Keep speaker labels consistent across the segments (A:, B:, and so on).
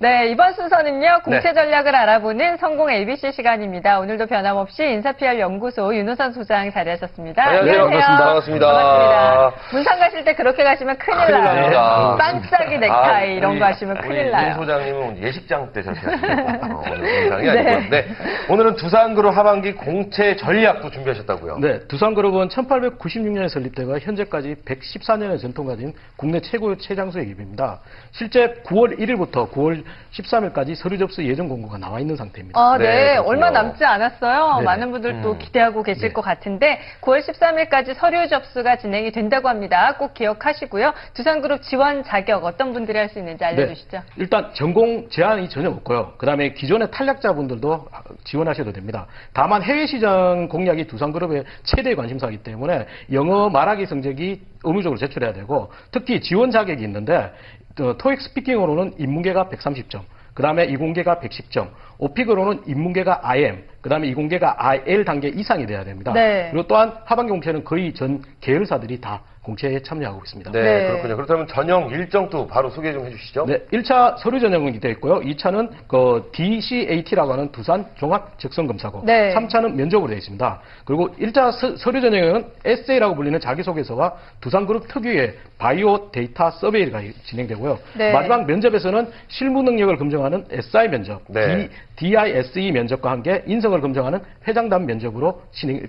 A: 네, 이번 순서는요, 공채 전략을 알아보는 성공 ABC 시간입니다. 오늘도 변함없이 인사PR 연구소 윤호선 소장 자리하셨습니다.
B: 안녕하세요. 반갑습니다.
A: 반갑습니다. 문상 가실 때 그렇게 가시면 큰일 나요. 반짝이 넥타이 이런 거 하시면 큰일 나요.
B: 윤 소장님은 예식장 때 저렇게 하시니까 오늘 문상이 아니고요. 네. 오늘은 두산그룹 하반기 공채 전략도 준비하셨다고요?
C: 네, 두산그룹은 1896년에 설립되고 현재까지 114년의 전통 가진 국내 최고의 최장수의 기업입니다. 실제 9월 1일부터 9월 13일까지 서류 접수 예정 공고가 나와 있는 상태입니다.
A: 아, 네. 얼마 남지 않았어요.
C: 네네.
A: 많은 분들 또 기대하고 계실 것 같은데 9월 13일까지 서류 접수가 진행이 된다고 합니다. 꼭 기억하시고요. 두산그룹 지원 자격 어떤 분들이 할 수 있는지 알려주시죠.
C: 네, 일단 전공 제한이 전혀 없고요. 그다음에 기존의 탈락자분들도 지원하셔도 됩니다. 다만 해외 시장 공략이 두산그룹의 최대 관심사이기 때문에 영어 말하기 성적이 의무적으로 제출해야 되고 특히 지원 자격이 있는데 토익 스피킹으로는 인문계가 130점, 그 다음에 이공계가 110점, 오픽으로는 인문계가 IM, 그 다음에 이공계가 IL 단계 이상이 돼야 됩니다.
A: 네.
C: 그리고 또한 하반기 공채는 거의 전 계열사들이 다 공채에 참여하고 있습니다.
B: 네, 그렇군요. 그렇다면 전형 일정도 바로 소개 좀 해주시죠.
C: 네, 1차 서류 전형이 되어 있고요. 2차는 그 DCAT라고 하는 두산 종합 적성검사고,
A: 네.
C: 3차는 면접으로 되어 있습니다. 그리고 1차 서류 전형은 에세이라고 불리는 자기소개서와 두산그룹 특유의 바이오 데이터 서베이가 진행되고요.
A: 네.
C: 마지막 면접에서는 실무 능력을 검증하는 SI 면접,
B: 네.
C: DISE 면접과 함께 인성을 검증하는 회장단 면접으로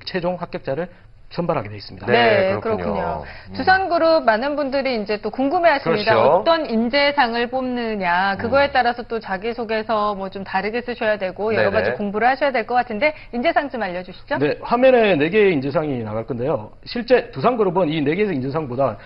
C: 최종 합격자를 선발하게 되어 있습니다.
A: 네, 그렇군요. 두산그룹 많은 분들이 이제 또 궁금해하십니다.
B: 그렇죠.
A: 어떤 인재상을 뽑느냐, 그거에 따라서 또 자기소개서 뭐 좀 다르게 쓰셔야 되고 여러 가지 공부를 하셔야 될 것 같은데 인재상 좀 알려주시죠.
C: 네, 화면에 4개의 인재상이 나갈 건데요. 실제 두산그룹은 이 4개의 인재상보다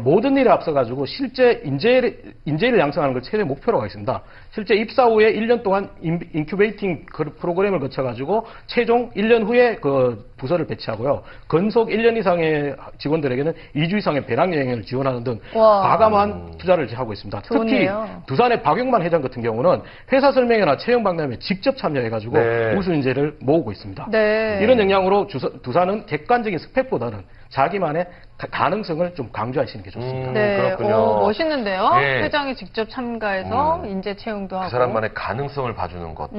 C: 모든 일에 앞서가지고 실제 인재를 양성하는 걸 최대 목표로 하고 있습니다. 실제 입사 후에 1년 동안 인큐베이팅 프로그램을 거쳐가지고 최종 1년 후에 그 부서를 배치하고요. 건속 1년 이상의 직원들에게는 2주 이상의 배낭여행을 지원하는 등 과감한 투자를 하고 있습니다.
A: 좋네요.
C: 특히 두산의 박용만 회장 같은 경우는 회사 설명회나 채용 박람회에 직접 참여해가지고 우수 인재를 모으고 있습니다.
A: 네.
C: 이런 영향으로 두산은 객관적인 스펙보다는 자기만의 가능성을 좀 강조하시는 게 좋습니다.
A: 네,
B: 그렇군요.
A: 멋있는데요.
B: 예.
A: 회장이 직접 참가해서 인재 채용도 하고.
B: 그 사람만의 가능성을 봐주는 것들.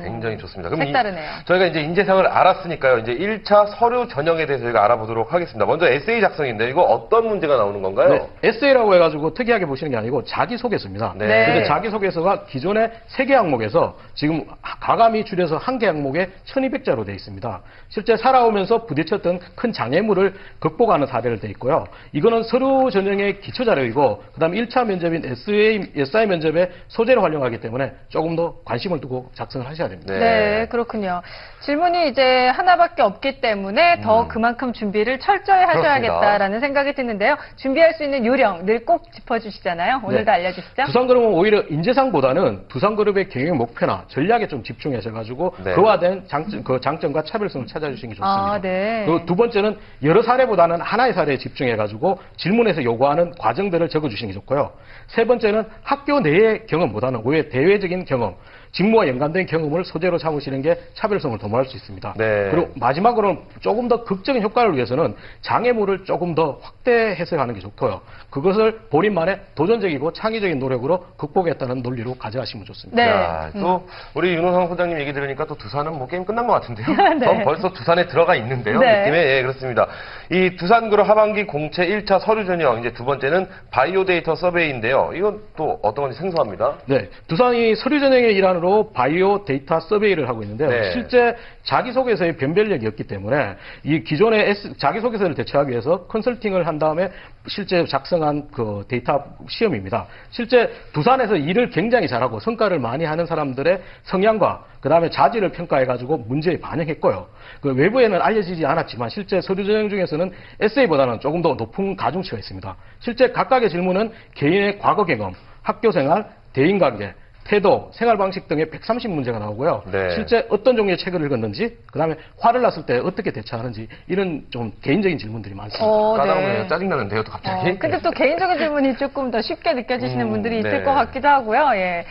B: 굉장히 좋습니다. 그럼
A: 색다르네요.
B: 저희가 이제 인재상을 알았으니까요. 이제 1차 서류 전형에 대해서 저희가 알아보도록 하겠습니다. 먼저 에세이 작성인데 이거 어떤 문제가 나오는 건가요?
C: 네, 에세이라고 해가지고 특이하게 보시는 게 아니고 자기소개서입니다.
B: 네.
C: 근데 자기소개서가 기존의 3개 항목에서 지금 가감히 줄여서 1개 항목에 1200자로 되어 있습니다. 실제 살아오면서 부딪혔던 큰 장애물을 극복하는 사례를 되어 있고요. 이거는 서류 전형의 기초 자료이고 그다음 1차 면접인 SI 면접의 소재를 활용하기 때문에 조금 더 관심을 두고 작성을 하셔야 됩니다.
A: 네, 그렇군요. 질문이 이제 하나밖에 없기 때문에 더 그만큼 준비를 철저히 하셔야겠다라는 생각이 드는데요. 준비할 수 있는 요령 늘 꼭 짚어주시잖아요. 오늘도 알려주시죠.
C: 두산그룹은 오히려 인재상보다는 두산그룹의 경영 목표나 전략에 좀 집중하셔가지고 그와 된 장점과 차별성을 찾아주시는 게 좋습니다.
A: 네.
C: 그리고 두 번째는 여러 사례보다는 하나의 사례에 집중해가지고 질문에서 요구하는 과정들을 적어주시는 게 좋고요. 세 번째는 학교 내의 경험보다는 오히려 대외적인 경험, 직무와 연관된 경험을 소재로 삼으시는 게 차별성을 도모할 수 있습니다.
B: 네.
C: 그리고 마지막으로는 조금 더 극적인 효과를 위해서는 장애물을 조금 더 확대 해석하는 게 좋고요. 그것을 본인만의 도전적이고 창의적인 노력으로 극복했다는 논리로 가져가시면 좋습니다.
A: 네.
B: 자, 또 우리 윤호상 소장님 얘기 들으니까 또 두산은 뭐 게임 끝난 것 같은데요.
A: 네.
B: 전 벌써 두산에 들어가 있는데요.
A: 네.
B: 느낌에 예, 그렇습니다. 이 두산그룹 하반기 공채 1차 서류 전형 이제 두 번째는 바이오 데이터 서베이인데요. 이건 또 어떤 건지 생소합니다.
C: 네, 두산이 서류 전형의 일환으로 바이오 데이터 서베이를 하고 있는데요.
B: 네.
C: 실제 자기소개서의 변별력이 없기 때문에 이 기존의 자기소개서를 대체하기 위해서 컨설팅을 한 다음에 실제 작성한 그 데이터 시험입니다. 실제 두산에서 일을 굉장히 잘하고 성과를 많이 하는 사람들의 성향과 그 다음에 자질을 평가해가지고 문제에 반영했고요. 그 외부에는 알려지지 않았지만 실제 서류 전형 중에서는 에세이보다는 조금 더 높은 가중치가 있습니다. 실제 각각의 질문은 개인의 과거 경험, 학교 생활, 대인관계, 태도, 생활 방식 등의 130문제가 나오고요.
B: 네.
C: 실제 어떤 종류의 책을 읽었는지, 그다음에 화를 났을 때 어떻게 대처하는지 이런 좀 개인적인 질문들이 많습니다.
B: 까다로워요. 짜증나는데요, 또 갑자기.
A: 근데 또 개인적인 질문이 조금 더 쉽게 느껴지시는 분들이 있을
B: 네.
A: 것 같기도 하고요. 예.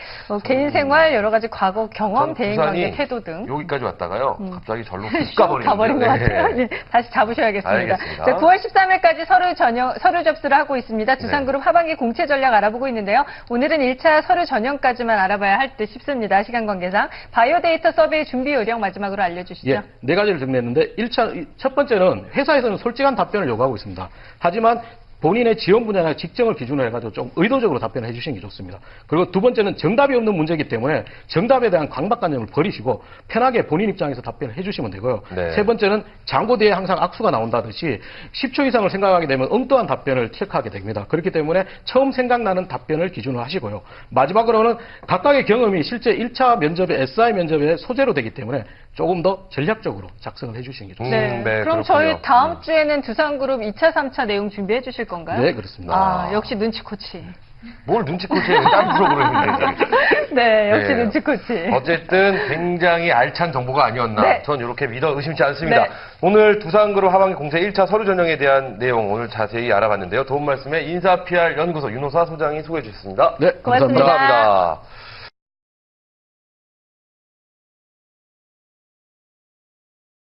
A: 개인 생활, 여러 가지 과거 경험,
B: 전
A: 대인관계,
B: 두산이
A: 태도 등.
B: 여기까지 왔다가요. 갑자기 절로 훅
A: 슉 가버린 것 같아요. 예, 다시 잡으셔야겠습니다.
B: 알겠습니다.
A: 자, 9월 13일까지 서류 접수를 하고 있습니다. 두산그룹 하반기 공채 전략 알아보고 있는데요. 오늘은 1차 서류 전형까지만 알아봐야 할 듯 싶습니다. 시간 관계상. 바이오 데이터 서베이 준비 요령 마지막으로 알려주시죠.
C: 예, 네 가지를 정리했는데 첫 번째는 회사에서는 솔직한 답변을 요구하고 있습니다. 하지만 본인의 지원 분야나 직정을 기준으로 해가지고 좀 의도적으로 답변을 해주시는 게 좋습니다. 그리고 두 번째는 정답이 없는 문제이기 때문에 정답에 대한 강박관념을 버리시고 편하게 본인 입장에서 답변을 해주시면 되고요.
B: 네.
C: 세 번째는 장고 뒤에 항상 악수가 나온다듯이 10초 이상을 생각하게 되면 엉뚱한 답변을 체크하게 됩니다. 그렇기 때문에 처음 생각나는 답변을 기준으로 하시고요. 마지막으로는 각각의 경험이 실제 1차 면접의 SI 면접의 소재로 되기 때문에 조금 더 전략적으로 작성을 해주시는 게 좋습니다.
A: 네.
B: 네,
A: 그럼
B: 그렇군요.
A: 저희 다음 주에는 두산그룹 2차, 3차 내용 준비해 주실 건가요?
C: 네, 그렇습니다.
A: 아, 역시 눈치 코치.
B: 뭘 눈치코치에 딴 프로그램인데.
A: 네, 역시
B: 네.
A: 눈치 코치.
B: 어쨌든 굉장히 알찬 정보가 아니었나.
A: 네.
B: 전 이렇게 믿어 의심치 않습니다.
A: 네.
B: 오늘 두산그룹 하반기 공채 1차 서류 전형에 대한 내용 오늘 자세히 알아봤는데요. 도움 말씀에 인사 PR 연구소 윤호사 소장이 소개해 주셨습니다.
C: 네,
A: 고맙습니다.
B: 감사합니다.